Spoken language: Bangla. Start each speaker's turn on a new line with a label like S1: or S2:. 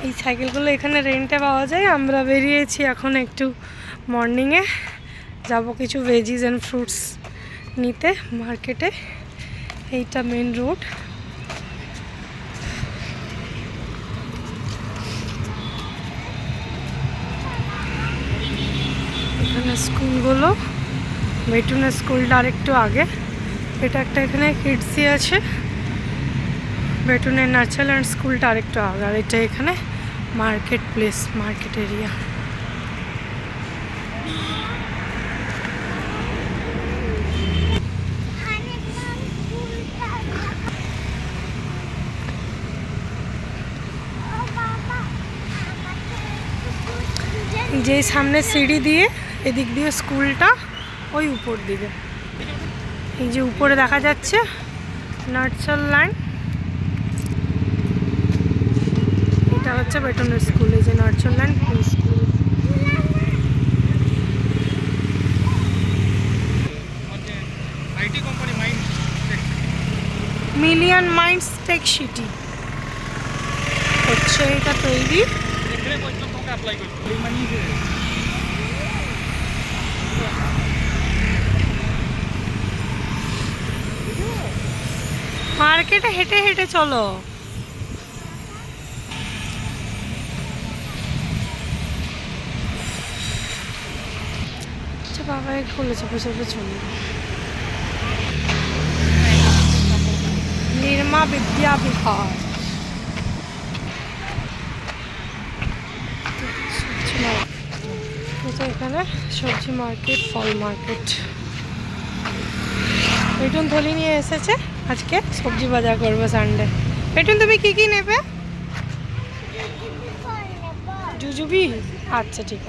S1: এই সাইকেলগুলো এখানে রেন্টে পাওয়া যায়। আমরা বেরিয়েছি এখন একটু মর্নিংয়ে, যাব কিছু ভেজিস অ্যান্ড ফ্রুটস নিতে মার্কেটে। এইটা মেন রোড। এখানে স্কুলগুলো, বেটুনের স্কুলটা আরেকটু আগে। এটা একটা এখানে কিডসি আছে, বেটুনের ন্যাচারাল স্কুলটা আরেকটু আগে। আর এটা এখানে মার্কেট প্লেস, মার্কেট এরিয়া। যে সামনে সিঁড়ি দিয়ে এদিক দিয়ে স্কুলটা, ওই উপর দিকে এই যে উপরে দেখা যাচ্ছে নার্সারি লাইন, এটা হচ্ছে বেটনের স্কুল। এই যে nursery line school. Million minds take city হচ্ছে এটা তৈরি। মার্কেটে হেঁটে হেঁটে চলো। আচ্ছা বাবা খুলে চেপে চেপে চলো। নির্মা বিদ্যা বিহার। এখানে সবজি মার্কেট, ফল মার্কেট। পেটুন থলি নিয়ে এসেছে, আজকে সবজি বাজার করবো সানডে। পেটুন তুমি কি কি নেবে? জুজুবি, আচ্ছা ঠিক আছে।